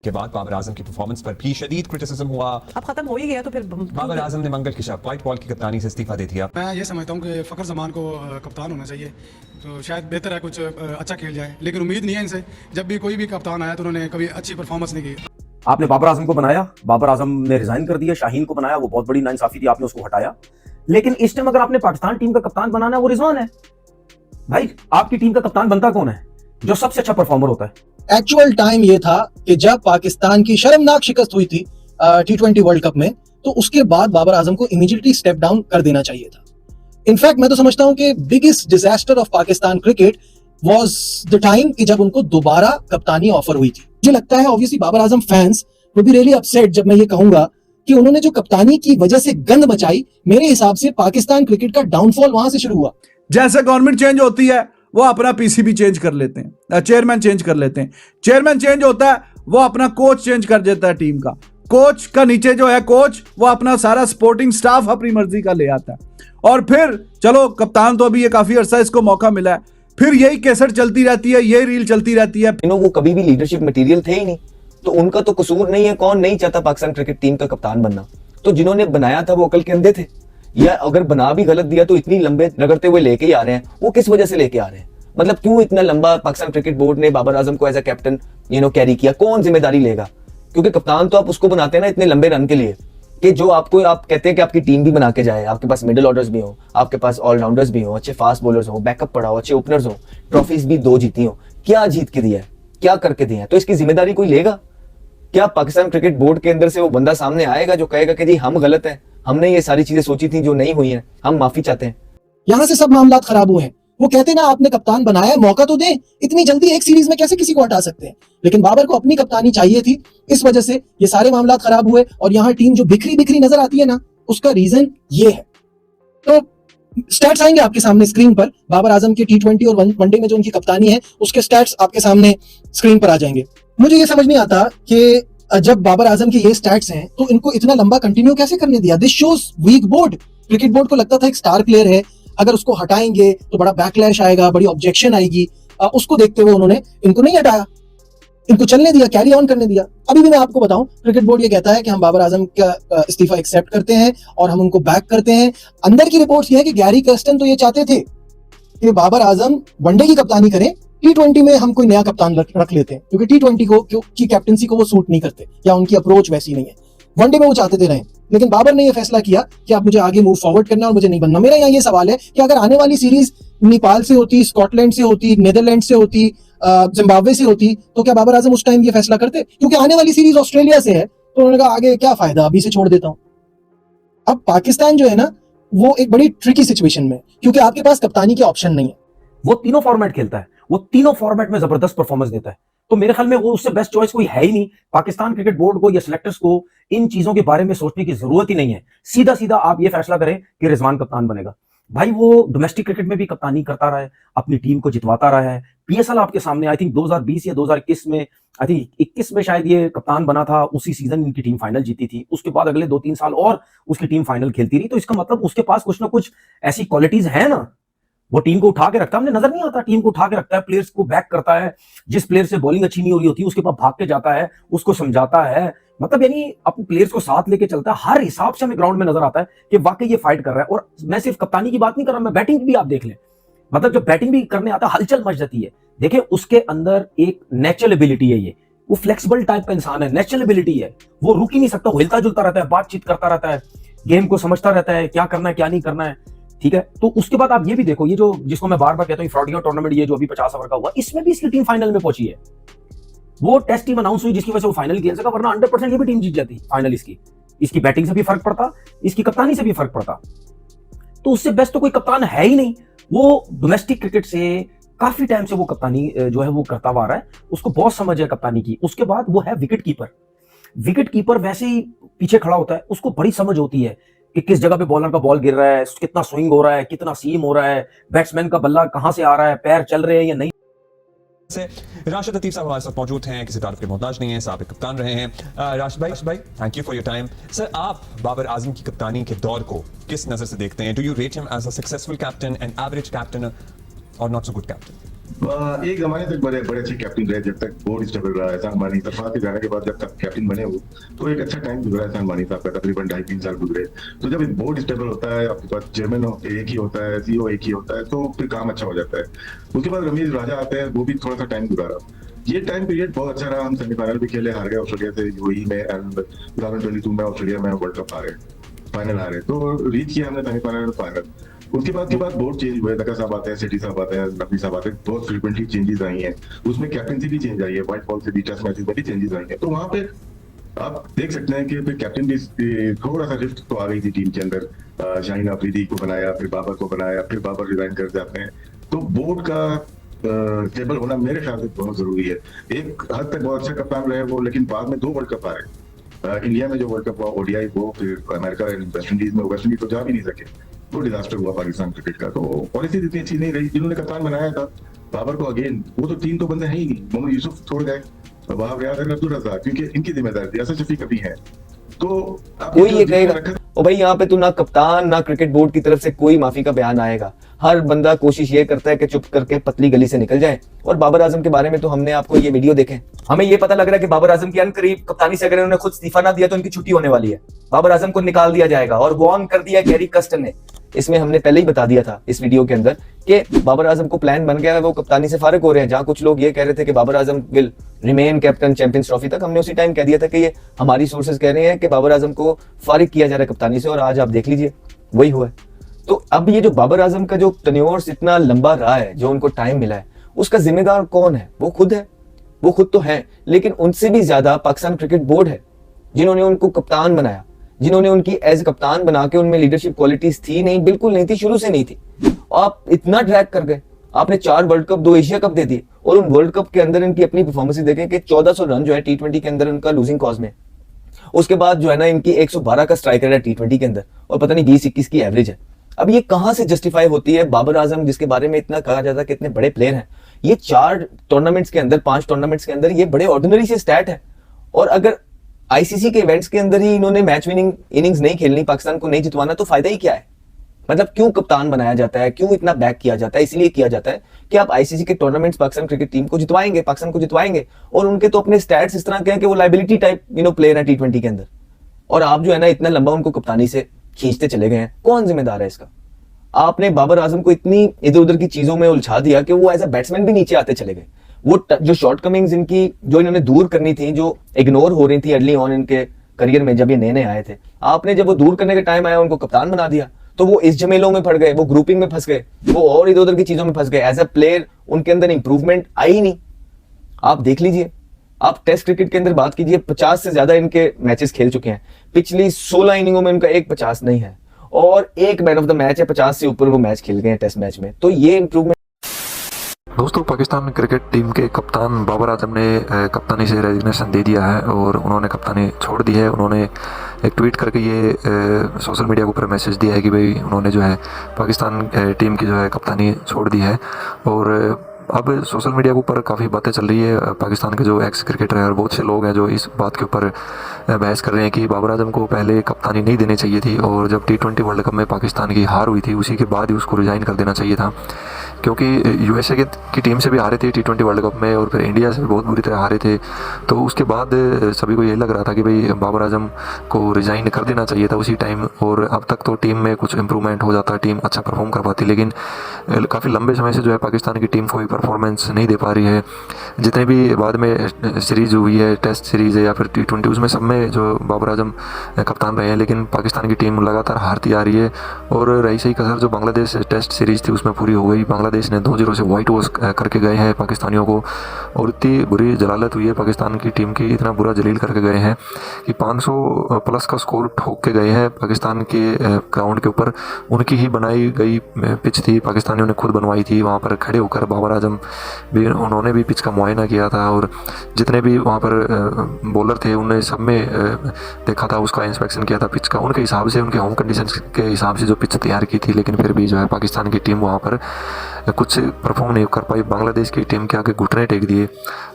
के बाद बाबर आजम की परफॉर्मेंस पर भी शदीद क्रिटिसिज्म हुआ। अब खत्म हो ही गया तो फिर बाबर आजम ने मंगल की शब व्हाइट बॉल की कप्तानी से इस्तीफा दे दिया। मैं ये समझता हूँ कि फ़खर जमान को कप्तान होना चाहिए, तो शायद बेहतर है, कुछ अच्छा खेल जाए, लेकिन उम्मीद नहीं है इनसे। जब भी कोई भी कप्तान आया तो उन्होंने कभी अच्छी परफॉर्मेंस नहीं की। आपने बाबर आजम को बनाया, बाबर आजम ने रिजाइन कर दिया, शाहीन को बनाया, वो बहुत बड़ी नाइंसाफी थी, आपने उसको हटाया। लेकिन इस टाइम अगर आपने पाकिस्तान टीम का कप्तान बनाना है वो रिजवान है। भाई आपकी टीम का कप्तान बनता कौन है? जो सबसे अच्छा परफॉर्मर होता है। एक्चुअल टाइम ये था कि जब पाकिस्तान की शर्मनाक शिकस्त हुई थी T20 वर्ल्ड कप में, तो उसके बाद बाबर आजम को इमीडिएटली स्टेप डाउन कर देना चाहिए था। इनफैक्ट मैं तो समझता हूं कि biggest disaster of Pakistan cricket was the time कि जब उनको दोबारा कप्तानी ऑफर हुई थी। मुझे लगता है obviously Babar Azam fans will be really upset जब मैं ये कहूंगा कि उन्होंने जो कप्तानी की वजह से गंद मचाई, मेरे हिसाब से पाकिस्तान क्रिकेट का डाउनफॉल वहां से शुरू हुआ। जैसे गवर्नमेंट चेंज होती है वो अपना पीसीबी चेंज कर लेते हैं, चेयरमैन चेंज कर लेते हैं, चेयरमैन चेंज होता है वो अपना कोच चेंज कर देता है टीम का, कोच का नीचे जो है कोच वो अपना सारा सपोर्टिंग स्टाफ अपनी मर्जी का ले आता है, और फिर चलो कप्तान तो अभी ये काफी अरसा इसको मौका मिला है, फिर यही केसर चलती रहती है, यही रील चलती रहती है। वो कभी भी लीडरशिप मटेरियल थे ही नहीं, तो उनका तो कसूर नहीं है। कौन नहीं चाहता पाकिस्तान क्रिकेट टीम का कप्तान बनना? तो जिन्होंने बनाया था वो अकल के अंधे थे, या अगर बना भी गलत दिया तो इतनी लंबे रगड़ते हुए लेके ही आ रहे हैं। वो किस वजह से लेके आ रहे हैं? मतलब क्यों इतना लंबा पाकिस्तान क्रिकेट बोर्ड ने बाबर आजम को एज अ कैप्टन कैरी किया? कौन जिम्मेदारी लेगा? क्योंकि कप्तान तो आप उसको बनाते हैं ना इतने लंबे रन के लिए कि जो आपको आप कहते हैं कि आपकी टीम भी बना के जाए, आपके पास मिडिल ऑर्डर्स भी हो, आपके पास ऑलराउंडर्स भी हो, अच्छे फास्ट बॉलर्स हो, बैकअप पड़ा हो, अच्छे ओपनर्स हो, ट्रॉफीज भी 2 जीती हो। क्या जीत के दिया है? क्या करके दिया है? तो इसकी जिम्मेदारी कोई लेगा क्या? पाकिस्तान क्रिकेट बोर्ड के अंदर से वो बंदा सामने आएगा जो कहेगा कि जी हम गलत हैं, हमने ये सारी चीजें सोची थी जो नहीं हुई हैं, हम माफी चाहते हैं। यहां से सब मामला खराब हुए हैं। वो कहते हैं ना, आपने कप्तान बनाया, मौका तो दें। इतनी जल्दी एक सीरीज में कैसे किसी को हटा सकते हैं? लेकिन बाबर को अपनी कप्तानी चाहिए थी, इस वजह से ये सारे मामला खराब हुए। और यहाँ टीम जो बिखरी बिखरी नजर आती है ना, उसका रीजन ये है। तो स्टैट्स आएंगे आपके सामने स्क्रीन पर, बाबर आजम के T20 और वनडे में जो उनकी कप्तानी है उसके स्टैट्स आपके सामने स्क्रीन पर आ जाएंगे। मुझे ये समझ नहीं आता कि जब बाबर आजम के ये स्टैट्स हैं तो इनको इतना लंबा कंटिन्यू कैसे करने दिया? This shows weak board. Cricket board को लगता था एक स्टार प्लेयर है, अगर उसको हटाएंगे तो बड़ा बैकलैश आएगा, बड़ी ऑब्जेक्शन आएगी। उसको देखते हुए उन्होंने इनको नहीं हटाया, इनको चलने दिया, कैरी ऑन करने दिया। अभी भी मैं आपको बताऊं, क्रिकेट बोर्ड ये कहता है कि हम बाबर आजम का इस्तीफा एक्सेप्ट करते हैं और हम उनको बैक करते हैं। अंदर की रिपोर्ट्स ये है कि गैरी कर्स्टन तो ये चाहते थे कि बाबर आजम वनडे की कप्तानी करें, T20 में हम कोई नया कप्तान रख लेते हैं, क्योंकि T20 की कैप्टनसी को वो सूट नहीं करते या उनकी अप्रोच वैसी नहीं है। वनडे में वो चाहते थे रहे, लेकिन बाबर ने ये फैसला किया कि अब मुझे आगे मूव फॉरवर्ड करना और मुझे नहीं बनना। मेरा यहाँ ये सवाल है कि अगर आने वाली सीरीज नेपाल से होती, स्कॉटलैंड से होती, नीदरलैंड से होती, जिम्बाब्वे से होती, तो क्या बाबर आजम उस टाइम ये फैसला करते? क्योंकि आने वाली सीरीज ऑस्ट्रेलिया से है, तो उन्होंने कहा आगे क्या फायदा, अभी से छोड़ देता हूं। अब पाकिस्तान जो है ना, वो एक बड़ी ट्रिकी सिचुएशन में, क्योंकि आपके पास कप्तानी के ऑप्शन नहीं है। वो तीनों फॉर्मेट खेलता है, वो तीनों फॉर्मेट में जबरदस्त परफॉर्मेंस देता है, तो मेरे ख्याल में वो उससे बेस्ट चॉइस कोई है ही नहीं। पाकिस्तान क्रिकेट बोर्ड को या सिलेक्टर्स को इन चीजों के बारे में सोचने की जरूरत ही नहीं है। सीधा सीधा आप ये फैसला करें कि रिजवान कप्तान बनेगा। भाई वो डोमेस्टिक क्रिकेट में भी कप्तानी करता रहा है, अपनी टीम को जितवाता रहा है। PSL आपके सामने, आई थिंक 2020 या 2021 में, आई थिंक 21 में शायद ये कप्तान बना था, उसी सीजन इनकी टीम फाइनल जीती थी। उसके बाद अगले 2-3 साल और उसकी टीम फाइनल खेलती रही, तो इसका मतलब उसके पास कुछ ना कुछ ऐसी क्वालिटीज है ना, वो टीम को उठा के रखता है। हमने नजर नहीं आता, टीम को उठा के रखता है, प्लेयर्स को बैक करता है, जिस प्लेयर से बॉलिंग अच्छी नहीं हो रही होती उसके पास भाग के जाता है, उसको समझाता है, मतलब यानी अपने प्लेयर्स को साथ लेके चलता है। हर हिसाब से हमें ग्राउंड में नजर आता है कि वाकई ये फाइट कर रहा है। और मैं सिर्फ कप्तानी की बात नहीं कर रहा, मैं बैटिंग भी आप देख लें, मतलब जब बैटिंग भी करने आता है हलचल मच जाती है। देखिए उसके अंदर एक नेचुरल एबिलिटी है, ये वो फ्लेक्सिबल टाइप का इंसान है, नेचुरल एबिलिटी है, वो रुक ही नहीं सकता, हिलता जुलता रहता है, बातचीत करता रहता है, गेम को समझता रहता है, क्या करना है क्या नहीं करना है, ठीक है। तो उसके बाद आप ये भी देखो, ये जो जिसको मैं बार बार कहता हूँ फ्रॉडिया टूर्नामेंट, ये जो अभी 50 ओवर का हुआ, इसमें भी इसकी टीम फाइनल में पहुंची है। वो टेस्ट टीम अनाउंस हुई जिसकी वजह से वो फाइनल खेल सका, वरना 100% ये भी टीम जीत जाती फाइनल। इसकी बैटिंग से भी फर्क पड़ता, इसकी कप्तानी से भी फर्क पड़ता। तो उससे बेस्ट तो कोई कप्तान है ही नहीं। वो डोमेस्टिक क्रिकेट से काफी टाइम से वो कप्तानी जो है वो करता हुआ आ रहा है, उसको बहुत समझ है कप्तानी की। उसके बाद वो है विकेट कीपर। विकेट कीपर वैसे ही पीछे खड़ा होता है, उसको बड़ी समझ होती है कि किस जगह पे बॉलर का बॉल गिर रहा है, कितना स्विंग हो रहा है, कितना सीम हो रहा है, बैट्समैन का बल्ला कहां से आ रहा है, पैर चल रहे हैं या नहीं। राशिद लतीफ साहब हमारे साथ मौजूद हैं, किसी तारीफ के मोहताज नहीं है, साबिक कप्तान रहे हैं। राशिद भाई thank you for your time. Sir, आप बाबर आजम की कप्तानी के दौर को किस नजर से देखते हैं? Do you rate him as a successful captain, an average captain और नॉट सो गुड कैप्टन? एक जमाने तक बड़े बड़े अच्छे कैप्टन रहे, जब तक बोर्ड स्टेबल रहा। एहसान मानी सरफराज के जाने के बाद जब तक कैप्टन बने हो तो एक अच्छा टाइम गुजरा एहसान मानी साहब का, तकरीबन 2.5-3 साल गुजरे। तो जब एक बोर्ड स्टेबल होता है, आपके पास चेयरमैन एक ही होता है, सीईओ एक ही होता है, तो फिर काम अच्छा हो जाता है। उसके बाद रमीज राजा आते हैं, वो भी थोड़ा सा टाइम गुजारा। ये टाइम पीरियड बहुत अच्छा रहा। हम सेमीफाइनल भी खेले, हार गए ऑस्ट्रेलिया से यूएई में, एंड 2022 में ऑस्ट्रेलिया में वर्ल्ड कप हारे, फाइनल हारे, तो रीच किया हमने सेमीफाइनल फाइनल। उसके बाद बोर्ड चेंज हुए, दक्का साहब आते हैं, सेठी साहब आते हैं, नकवी साहब आते हैं, बहुत फ्रीक्वेंटली चेंजेस आई हैं। उसमें कैप्टनसी भी चेंज आई है, व्हाइट बॉल से भी टेस्ट मैचेस में भी चेंजेस आई हैं। तो वहां पे आप देख सकते हैं कि फिर कैप्टन भी थोड़ा सा रिफ्ट तो आ गई थी टीम के अंदर। शाहीन अफरीदी को बनाया, फिर बाबर को बनाया, फिर बाबर रिजाइन कर जाते हैं। तो बोर्ड का स्टेबल होना मेरे ख्याल से बहुत जरूरी है। एक हद तक बहुत अच्छा कप्तान रहे वो, लेकिन बाद में 2 वर्ल्ड कप आए। इंडिया में जो वर्ल्ड कप हुआ ओडीआई, वो फिर अमेरिका वेस्ट इंडीज में, वेस्ट इंडीज तो जा भी नहीं सके, वो डिजास्टर हुआ पाकिस्तान क्रिकेट का। तो पॉलिसी इतनी अच्छी नहीं रही। जिन्होंने कप्तान बनाया था बाबर को, अगेन वो तो 3 तो बंदे हैं ही नहीं। मोहम्मद यूसुफ छोड़ गए, वहाब रियाज और अब्दुल रज़ाक, क्योंकि इनकी जिम्मेदारी थी। असद शफीक अभी है, तो कोई ये कहेगा ओ भाई यहाँ पे तो ना कप्तान ना क्रिकेट बोर्ड की तरफ से कोई माफी का बयान आएगा। हर बंदा कोशिश ये करता है कि चुप करके पतली गली से निकल जाए। और बाबर आजम के बारे में तो हमने आपको ये वीडियो देखे, हमें ये पता लग रहा है कि बाबर आजम की अनकरीब कप्तानी से अगर उन्होंने खुद इस्तीफा ना दिया तो उनकी छुट्टी होने वाली है। बाबर आजम को निकाल दिया जाएगा। और वार्न कर दिया गैरी कस्टन ने, इसमें हमने पहले ही बता दिया था इस वीडियो के अंदर कि बाबर आजम को प्लान बन गया है, वो कप्तानी से फारिग हो रहे हैं। जहां कुछ लोग ये कह रहे थे कि Babar Azam will remain captain champions trophy तक, हमने उसी टाइम कह दिया था कि ये हमारी सोर्सेज कह रहे हैं कि बाबर आजम को फारिग किया जा रहा है कप्तानी से, और आज आप देख लीजिए वही हुआ है। तो अब ये जो बाबर आजम का जो टेन्योर्स इतना लंबा रहा है, जो उनको टाइम मिला है, उसका जिम्मेदार कौन है? वो खुद है, वो खुद तो है, लेकिन उनसे भी ज्यादा पाकिस्तान क्रिकेट बोर्ड है, जिन्होंने उनको कप्तान बनाया, जिन्होंने उनकी एज कप्तान बना के उनमें लीडरशिप क्वालिटीज थी नहीं, बिल्कुल नहीं थी, शुरू से नहीं थी। आप इतना ड्रैग कर गए, आपने 4 वर्ल्ड कप 2 एशिया कप दे दिए, और उन वर्ल्ड कप के अंदर इनकी अपनी परफॉर्मेंस देखें कि 1400 रन जो है T20 के अंदर उनका लूजिंग कॉज में। उसके बाद जो है ना इनकी 112 का स्ट्राइकर है T20 के अंदर, और पता नहीं 20-21 की एवरेज है। अब ये कहां से जस्टिफाई होती है? बाबर आजम जिसके बारे में इतना कहा जाता है कि इतने बड़े प्लेयर हैं, ये 4 टूर्नामेंट्स के अंदर, 5 टूर्नामेंट्स के अंदर ये बड़े ऑर्डिनरी से स्टैट है। और अगर आईसीसी के इवेंट्स के अंदर ही इन्होंने मैच विनिंग इनिंग्स नहीं खेलनी, पाकिस्तान को नहीं जितवाना, तो फायदा ही क्या है? मतलब क्यों कप्तान बनाया जाता है, क्यों इतना बैक किया जाता है? इसलिए किया जाता है कि आप आईसीसी के टूर्नामेंट्स पाकिस्तान क्रिकेट टीम को जितवाएंगे, पाकिस्तान को जितवाएंगे। और उनके तो अपने स्टैट्स इस तरह के हैं कि वो लाइबिलिटी टाइप प्लेयर है T20 के अंदर, और आप जो है ना इतना लंबा उनको कप्तानी से खींचते चले गए हैं। कौन जिम्मेदार है इसका? आपने बाबर आजम को इतनी इधर उधर की चीजों में उलझा दिया कि वो एज अ बैट्समैन भी नीचे आते चले गए। वो जो शॉर्टकमिंग्स इनकी जो इन्होंने दूर करनी थी, जो इग्नोर हो रही थी अर्ली ऑन इनके करियर में, जब ये नए नए आए थे, आपने जब वो दूर करने का टाइम आया उनको कप्तान बना दिया, तो वो इस झमेलों में पड़ गए, वो ग्रुपिंग में फंस गए, वो और इधर उधर की चीजों में फंस गए। एज अ प्लेयर उनके अंदर इंप्रूवमेंट आई ही नहीं। आप देख लीजिए, आप टेस्ट क्रिकेट के अंदर बात कीजिए, 50 से ज्यादा इनके मैचेस खेल चुके हैं, पिछली 16 इनिंगों में उनका एक 50 नहीं है, और एक मैन ऑफ द मैच है, 50 से ऊपर वो मैच खेल गए हैं टेस्ट मैच में। तो ये इंप्रूवमेंट। दोस्तों, पाकिस्तान क्रिकेट टीम के कप्तान बाबर आजम ने कप्तानी से रेजिग्नेशन दे दिया है और उन्होंने कप्तानी छोड़ दी है। उन्होंने एक ट्वीट करके ये सोशल मीडिया के ऊपर मैसेज दिया है कि भाई उन्होंने जो है पाकिस्तान टीम की जो है कप्तानी छोड़ दी है। और अब सोशल मीडिया के ऊपर काफ़ी बातें चल रही है। पाकिस्तान के जो एक्स क्रिकेटर हैं और बहुत से लोग हैं जो इस बात के ऊपर बहस कर रहे हैं कि बाबर आजम को पहले कप्तानी नहीं देनी चाहिए थी, और जब T20 वर्ल्ड कप में पाकिस्तान की हार हुई थी उसी के बाद ही उसको रिज़ाइन कर देना चाहिए था, क्योंकि यूएसए की टीम से भी हारे थे T20 वर्ल्ड कप में, और फिर इंडिया से भी बहुत बुरी तरह हारे थे। तो उसके बाद सभी को ये लग रहा था कि भाई बाबर आजम को रिज़ाइन कर देना चाहिए था उसी टाइम, और अब तक तो टीम में कुछ इंप्रूवमेंट हो जाता, टीम अच्छा परफॉर्म कर पाती। लेकिन काफ़ी लंबे समय से जो है पाकिस्तान की टीम कोई परफॉर्मेंस नहीं दे पा रही है। जितने भी बाद में सीरीज़ हुई है, टेस्ट सीरीज़ है या फिर T20, उसमें सब में जो बाबर आजम कप्तान रहे हैं, लेकिन पाकिस्तान की टीम लगातार हारती आ रही है। और रही सही कसर जो बांग्लादेश टेस्ट सीरीज़ थी उसमें पूरी हो गई। बांग्लादेश ने 2-0 से वाइट वॉश करके गए हैं पाकिस्तानियों को, और इतनी बुरी जलालत हुई है पाकिस्तान की टीम की, इतना बुरा जलील करके गए हैं कि 500 प्लस का स्कोर ठोक के गए हैं पाकिस्तान के ग्राउंड के ऊपर। उनकी ही बनाई गई पिच थी, पाकिस्तानियों ने खुद बनवाई थी। वहाँ पर खड़े होकर बाबर आजम भी, उन्होंने भी पिच का मुआयना किया था, और जितने भी वहाँ पर बॉलर थे उन्हें सब में देखा था, उसका इंस्पेक्शन किया था पिच का, उनके हिसाब से, उनके होम कंडीशंस के हिसाब से जो पिच तैयार की थी। लेकिन फिर भी जो है पाकिस्तान की टीम वहाँ पर कुछ परफॉर्म नहीं कर पाई, बांग्लादेश की टीम के आगे घुटने टेक दिए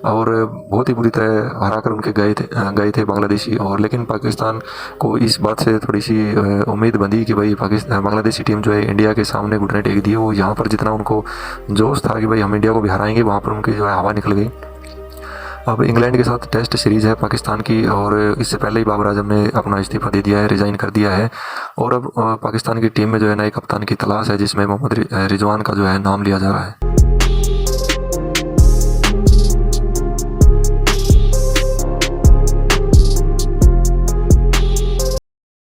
और बहुत ही बुरी तरह हरा कर उनके गए थे बांग्लादेशी। और लेकिन पाकिस्तान को इस बात से थोड़ी सी उम्मीद बंधी कि भाई बांग्लादेशी टीम जो है इंडिया के सामने घुटने टेक दिए। वो यहाँ पर जितना उनको जोश था कि भाई हम इंडिया को भी हराएंगे, वहाँ पर उनकी जो है हवा निकल गई। अब इंग्लैंड के साथ टेस्ट सीरीज़ है पाकिस्तान की, और इससे पहले ही बाबर आजम ने अपना इस्तीफ़ा दे दिया है, रिज़ाइन कर दिया है। और अब पाकिस्तान की टीम में जो है नए कप्तान की तलाश है, जिसमें मोहम्मद रिजवान का जो है नाम लिया जा रहा है।